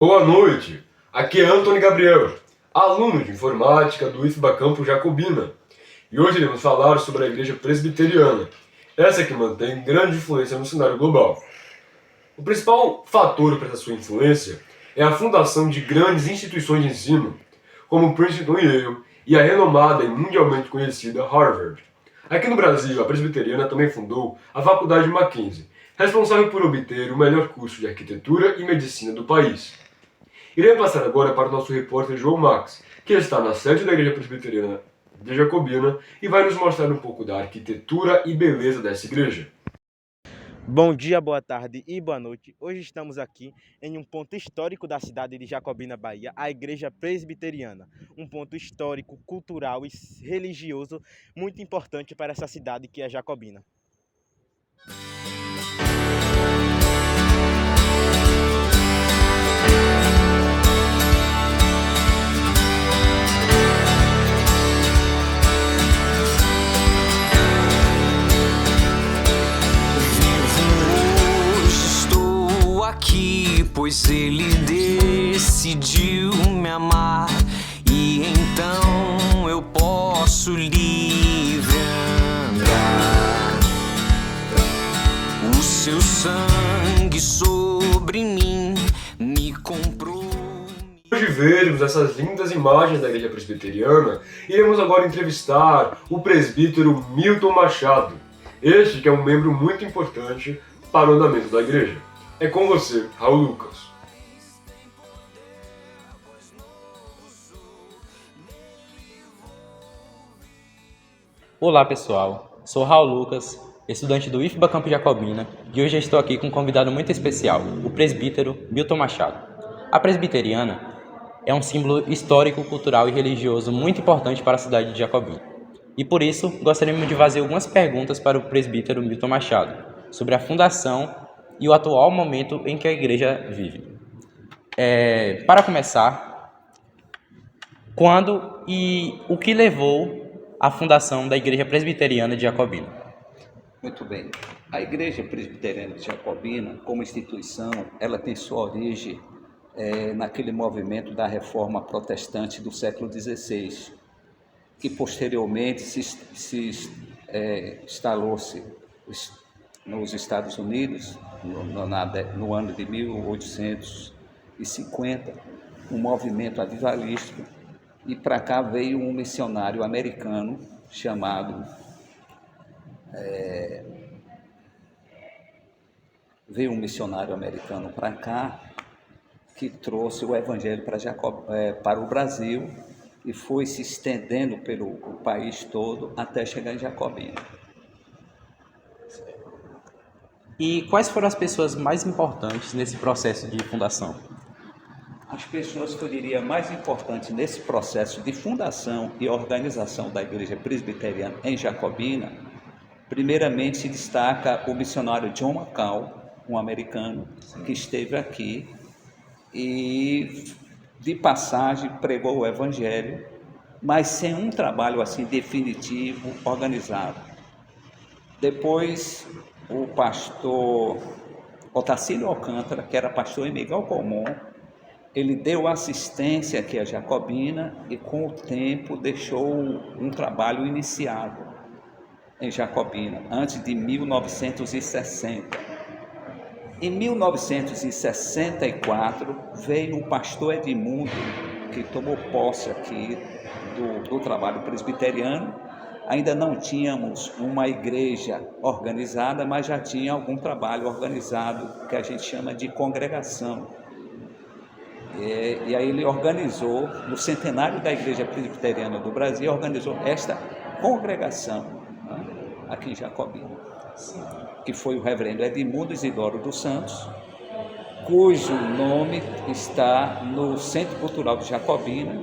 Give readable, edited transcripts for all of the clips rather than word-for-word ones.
Boa noite, aqui é Antônio Gabriel, aluno de informática do IFBA Campo Jacobina, e hoje iremos falar sobre a Igreja Presbiteriana, essa que mantém grande influência no cenário global. O principal fator para essa sua influência é a fundação de grandes instituições de ensino, como Princeton e Yale, e a renomada e mundialmente conhecida Harvard. Aqui no Brasil, a Presbiteriana também fundou a Faculdade Mackenzie, responsável por obter o melhor curso de arquitetura e medicina do país. Irei passar agora para o nosso repórter João Max, que está na sede da Igreja Presbiteriana de Jacobina e vai nos mostrar um pouco da arquitetura e beleza dessa igreja. Bom dia, boa tarde e boa noite. Hoje estamos aqui em um ponto histórico da cidade de Jacobina, Bahia, a Igreja Presbiteriana. Um ponto histórico, cultural e religioso muito importante para essa cidade que é Jacobina. Pois ele decidiu me amar, e então eu posso livre andar. O seu sangue sobre mim me comprou. Depois de vermos essas lindas imagens da Igreja Presbiteriana, iremos agora entrevistar o presbítero Milton Machado, este que é um membro muito importante para o andamento da igreja. É com você, Raul Lucas. Olá pessoal, sou Raul Lucas, estudante do IFBA Campo Jacobina, e hoje estou aqui com um convidado muito especial, o presbítero Milton Machado. A presbiteriana é um símbolo histórico, cultural e religioso muito importante para a cidade de Jacobina. E por isso, gostaríamos de fazer algumas perguntas para o presbítero Milton Machado sobre a fundação e o atual momento em que a igreja vive. Para começar, quando e o que levou à fundação da Igreja Presbiteriana de Jacobina? Muito bem. A Igreja Presbiteriana de Jacobina, como instituição, ela tem sua origem naquele movimento da Reforma Protestante do século XVI, que posteriormente instalou-se nos Estados Unidos, no ano de 1850, um movimento avivalístico, e para cá veio um missionário americano chamado para cá, que trouxe o evangelho para o Brasil e foi se estendendo pelo país todo até chegar em Jacobina. E quais foram as pessoas mais importantes nesse processo de fundação? As pessoas que eu diria mais importantes nesse processo de fundação e organização da Igreja Presbiteriana em Jacobina, primeiramente se destaca o missionário John McCall, um americano que esteve aqui e de passagem pregou o Evangelho, mas sem um trabalho assim definitivo, organizado. Depois o pastor Otacílio Alcântara, que era pastor em Miguel Comum, ele deu assistência aqui a Jacobina e com o tempo deixou um trabalho iniciado em Jacobina, antes de 1960. Em 1964 veio o pastor Edmundo, que tomou posse aqui do trabalho presbiteriano. Ainda não tínhamos uma igreja organizada, mas já tinha algum trabalho organizado que a gente chama de congregação. E aí ele organizou, no centenário da Igreja Presbiteriana do Brasil, organizou esta congregação, né, aqui em Jacobina, que foi o reverendo Edmundo Isidoro dos Santos, cujo nome está no Centro Cultural de Jacobina,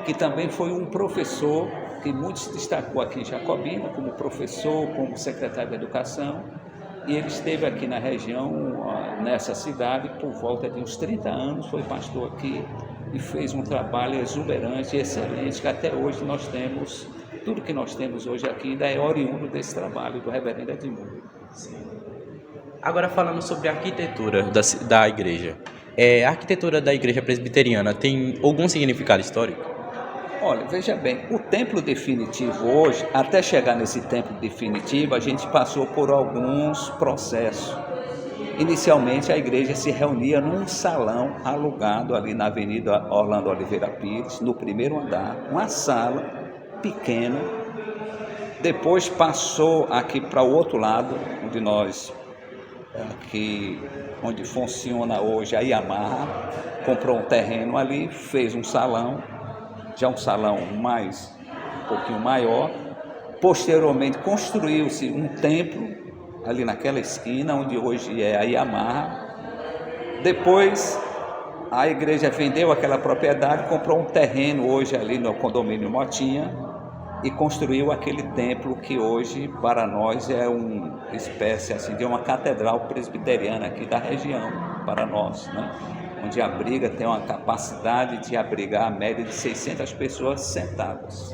que também foi um professor que muito se destacou aqui em Jacobina, como professor, como secretário de Educação, e ele esteve aqui na região, nessa cidade, por volta de uns 30 anos, foi pastor aqui e fez um trabalho exuberante e excelente, que até hoje nós temos, tudo que nós temos hoje aqui ainda é oriundo desse trabalho do reverendo Edmundo. Agora falando sobre a arquitetura da igreja, A arquitetura da igreja presbiteriana tem algum significado histórico? Olha, veja bem, o templo definitivo hoje, até chegar nesse templo definitivo, a gente passou por alguns processos. Inicialmente, a igreja se reunia num salão alugado ali na Avenida Orlando Oliveira Pires, no primeiro andar, uma sala pequena. Depois passou aqui para o outro lado, onde funciona hoje a Yamaha, comprou um terreno ali, fez um salão, já um salão um pouquinho maior. Posteriormente, construiu-se um templo ali naquela esquina, onde hoje é a Yamaha. Depois, a igreja vendeu aquela propriedade, comprou um terreno hoje ali no condomínio Motinha e construiu aquele templo que hoje, para nós, é uma espécie assim, de uma catedral presbiteriana aqui da região, para nós, né? Onde tem uma capacidade de abrigar a média de 600 pessoas sentadas.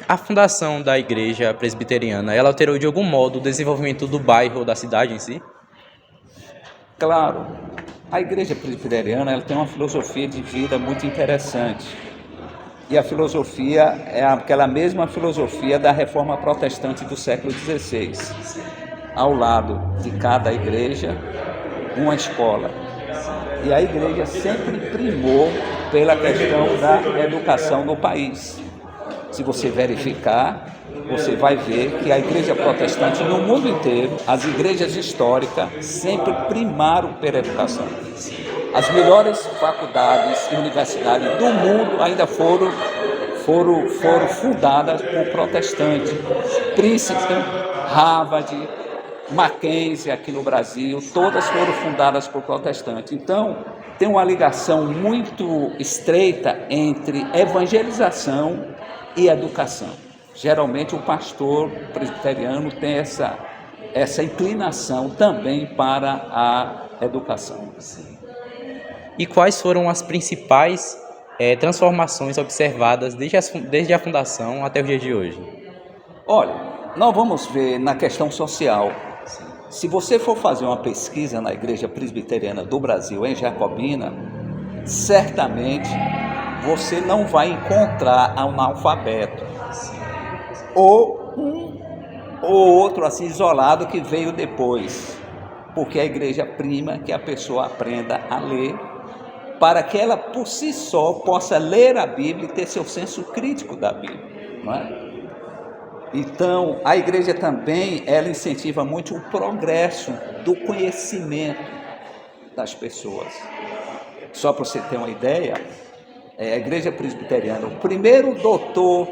A fundação da igreja presbiteriana, ela alterou de algum modo o desenvolvimento do bairro ou da cidade em si? Claro, a igreja presbiteriana ela tem uma filosofia de vida muito interessante. E a filosofia é aquela mesma filosofia da reforma protestante do século XVI. Ao lado de cada igreja, uma escola. E a igreja sempre primou pela questão da educação no país. Se você verificar, você vai ver que a igreja protestante no mundo inteiro, as igrejas históricas sempre primaram pela educação. As melhores faculdades e universidades do mundo ainda foram fundadas por protestantes. Princeton, Harvard, Mackenzie aqui no Brasil, todas foram fundadas por protestantes. Então, tem uma ligação muito estreita entre evangelização e educação. Geralmente o pastor presbiteriano tem essa inclinação também para a educação. E quais foram as principais transformações observadas desde a fundação até os dias de hoje? Olha, nós vamos ver na questão social. Se você for fazer uma pesquisa na Igreja Presbiteriana do Brasil, em Jacobina, certamente você não vai encontrar analfabeto ou um ou outro assim isolado que veio depois, porque a igreja prima que a pessoa aprenda a ler para que ela por si só possa ler a Bíblia e ter seu senso crítico da Bíblia, não é? Então, a igreja também, ela incentiva muito o progresso do conhecimento das pessoas. Só para você ter uma ideia, a igreja presbiteriana, o primeiro doutor,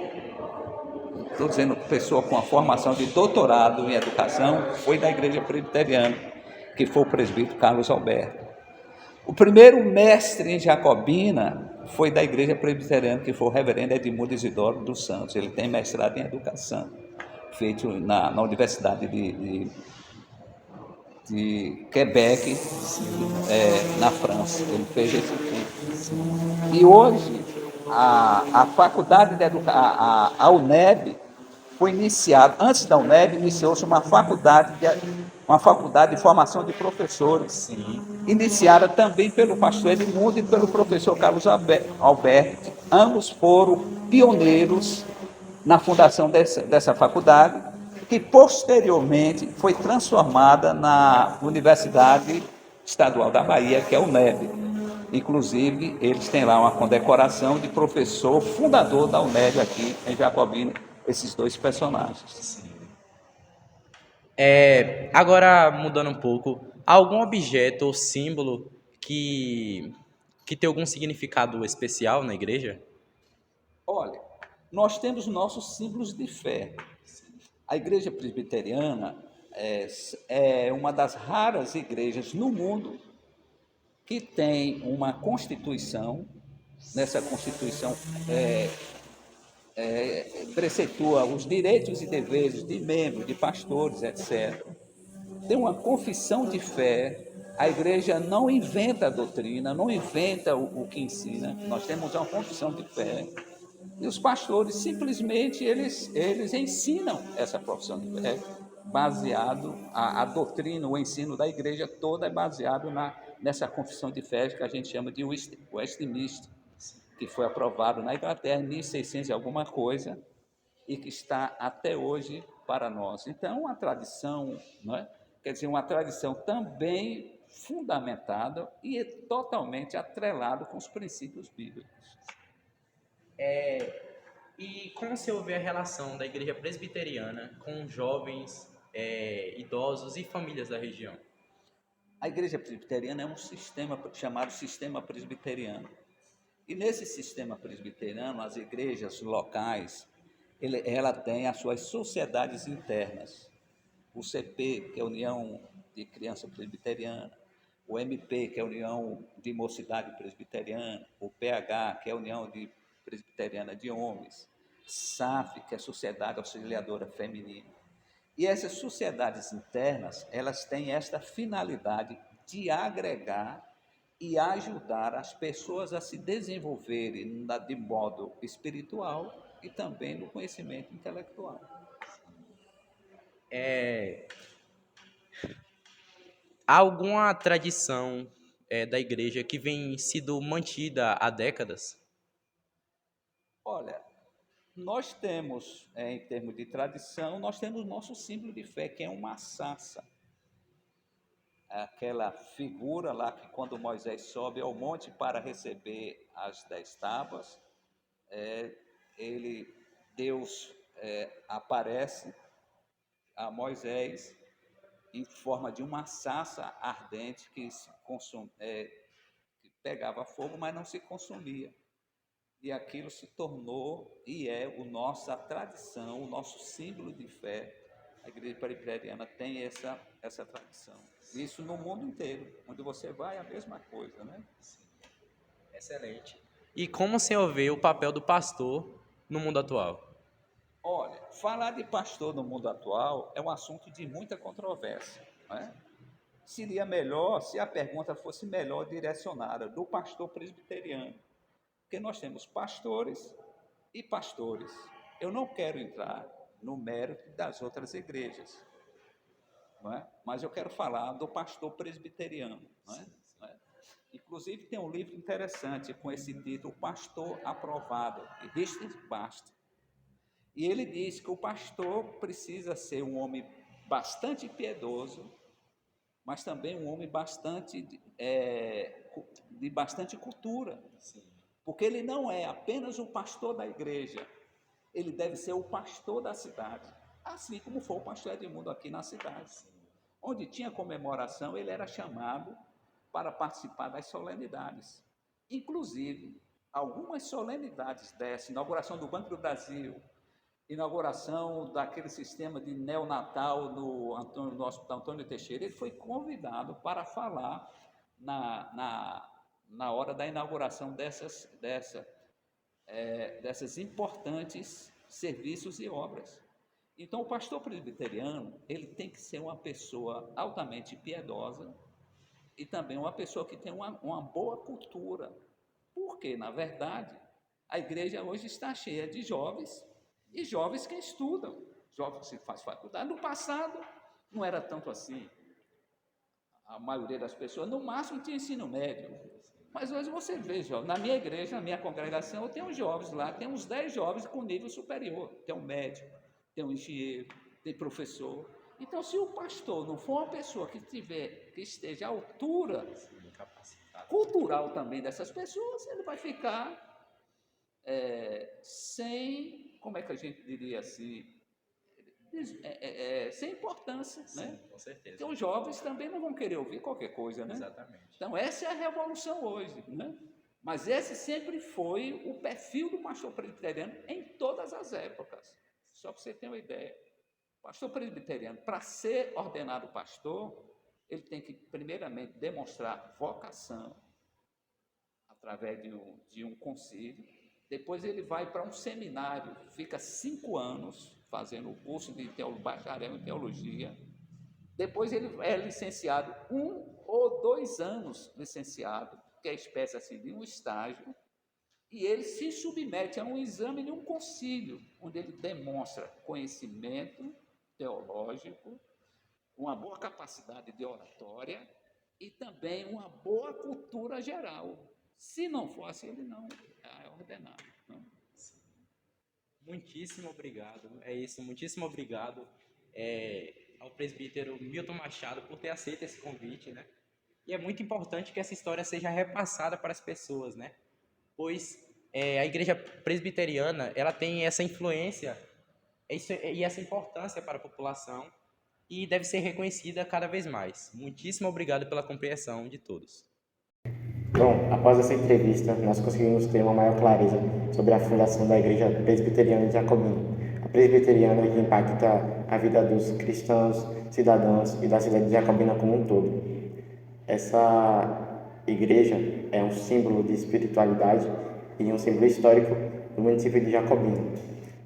estou dizendo pessoa com a formação de doutorado em educação, foi da igreja presbiteriana, que foi o presbítero Carlos Alberto. O primeiro mestre em Jacobina foi da igreja presbiteriana, que foi o reverendo Edmundo Isidoro dos Santos. Ele tem mestrado em educação, feito na Universidade de Quebec, na França. Ele fez esse curso. E hoje, a faculdade de educação, a UNEB, foi iniciada, antes da UNEB, iniciou-se uma faculdade de formação de professores. Sim. Iniciada também pelo pastor Edmundo e pelo professor Carlos Alberto. Ambos foram pioneiros na fundação dessa faculdade, que posteriormente foi transformada na Universidade Estadual da Bahia, que é a UNEB. Inclusive, eles têm lá uma condecoração de professor fundador da UNEB aqui em Jacobina, esses dois personagens. Agora, mudando um pouco, algum objeto ou símbolo que tem algum significado especial na igreja? Olha, nós temos nossos símbolos de fé. A igreja presbiteriana é uma das raras igrejas no mundo que tem uma constituição. Nessa constituição preceitua os direitos e deveres de membros, de pastores, etc. Tem uma confissão de fé. A igreja não inventa a doutrina, não inventa o que ensina. Nós temos uma confissão de fé. E os pastores, simplesmente, eles ensinam essa profissão de fé. baseado, a doutrina, o ensino da igreja toda é baseado nessa confissão de fé que a gente chama de Westminster, que foi aprovado na Inglaterra em 1600 e alguma coisa, e que está até hoje para nós. Então, uma tradição, não é? Quer dizer, uma tradição também fundamentada e totalmente atrelado com os princípios bíblicos. E como você vê a relação da igreja presbiteriana com jovens, idosos e famílias da região? A igreja presbiteriana é um sistema chamado sistema presbiteriano. E nesse sistema presbiteriano, as igrejas locais, ela tem as suas sociedades internas. O CP, que é a União de Criança Presbiteriana, o MP, que é a União de Mocidade Presbiteriana, o PH, que é a União de Presbiteriana de Homens, SAF, que é a Sociedade Auxiliadora Feminina. E essas sociedades internas, elas têm esta finalidade de agregar e ajudar as pessoas a se desenvolverem de modo espiritual e também no conhecimento intelectual. Há alguma tradição da igreja que vem sido mantida há décadas? Olha, nós temos, em termos de tradição, nós temos o nosso símbolo de fé, que é uma sarça. Aquela figura lá que quando Moisés sobe ao monte para receber as 10 tábuas, Deus aparece a Moisés em forma de uma sarça ardente que pegava fogo, mas não se consumia. E aquilo se tornou e é a nossa tradição, o nosso símbolo de fé. A igreja presbiteriana tem essa tradição. Isso no mundo inteiro. Onde você vai, é a mesma coisa, né? Excelente. E como o senhor vê o papel do pastor no mundo atual? Olha, falar de pastor no mundo atual é um assunto de muita controvérsia, né? Seria melhor se a pergunta fosse melhor direcionada do pastor presbiteriano, porque nós temos pastores e pastores. Eu não quero entrar no mérito das outras igrejas, não é? Mas eu quero falar do pastor presbiteriano. Não é? Não é? Inclusive tem um livro interessante com esse título, Pastor Aprovado, de Richard Baxter. E ele diz que o pastor precisa ser um homem bastante piedoso, mas também um homem de bastante cultura. Porque ele não é apenas o pastor da igreja, ele deve ser o pastor da cidade, assim como foi o pastor Edmundo aqui na cidade. Onde tinha comemoração, ele era chamado para participar das solenidades. Inclusive, algumas solenidades dessa, inauguração do Banco do Brasil, inauguração daquele sistema de neonatal no Hospital Antônio Teixeira, ele foi convidado para falar na hora da inauguração dessas importantes serviços e obras. Então, o pastor presbiteriano, ele tem que ser uma pessoa altamente piedosa e também uma pessoa que tem uma boa cultura, porque, na verdade, a igreja hoje está cheia de jovens e jovens que estudam, jovens que fazem faculdade. No passado, não era tanto assim. A maioria das pessoas, no máximo, tinha ensino médio. Mas hoje você vê, jovens, na minha igreja, na minha congregação, eu tenho jovens lá, tem uns 10 jovens com nível superior. Tem um médico, tem um engenheiro, tem professor. Então, se o pastor não for uma pessoa que esteja à altura cultural também dessas pessoas, ele vai ficar sem, como é que a gente diria assim, sem importância, Sim, né? com certeza. Então, os jovens também não vão querer ouvir qualquer coisa, né? Exatamente. Então, essa é a revolução hoje, né? Mas esse sempre foi o perfil do pastor presbiteriano em todas as épocas. Só para você ter uma ideia. O pastor presbiteriano, para ser ordenado pastor, ele tem que, primeiramente, demonstrar vocação através de um concílio. Depois ele vai para um seminário, fica 5 anos fazendo o curso de bacharel em teologia. Depois ele é licenciado 1 ou 2 anos licenciado, que é espécie assim de um estágio, e ele se submete a um exame de um concílio, onde ele demonstra conhecimento teológico, uma boa capacidade de oratória e também uma boa cultura geral. Se não fosse, ele não é ordenado. Não. Muitíssimo obrigado. É isso, muitíssimo obrigado ao presbítero Milton Machado por ter aceito esse convite, né? E é muito importante que essa história seja repassada para as pessoas, né? Pois a igreja presbiteriana, ela tem essa influência e essa importância para a população e deve ser reconhecida cada vez mais. Muitíssimo obrigado pela compreensão de todos. Bom, após essa entrevista, nós conseguimos ter uma maior clareza sobre a fundação da Igreja Presbiteriana de Jacobina. A presbiteriana que impacta a vida dos cristãos, cidadãos e da cidade de Jacobina como um todo. Essa igreja é um símbolo de espiritualidade e um símbolo histórico do município de Jacobina.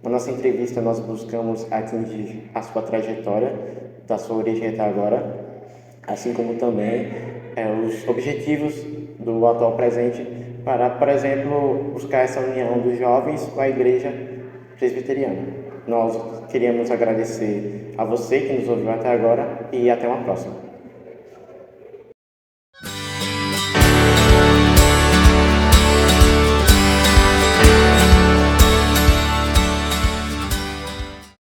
Na nossa entrevista, nós buscamos atingir a sua trajetória, da sua origem até agora, assim como também os objetivos do atual presente para, por exemplo, buscar essa união dos jovens com a igreja presbiteriana. Nós queríamos agradecer a você que nos ouviu até agora e até uma próxima.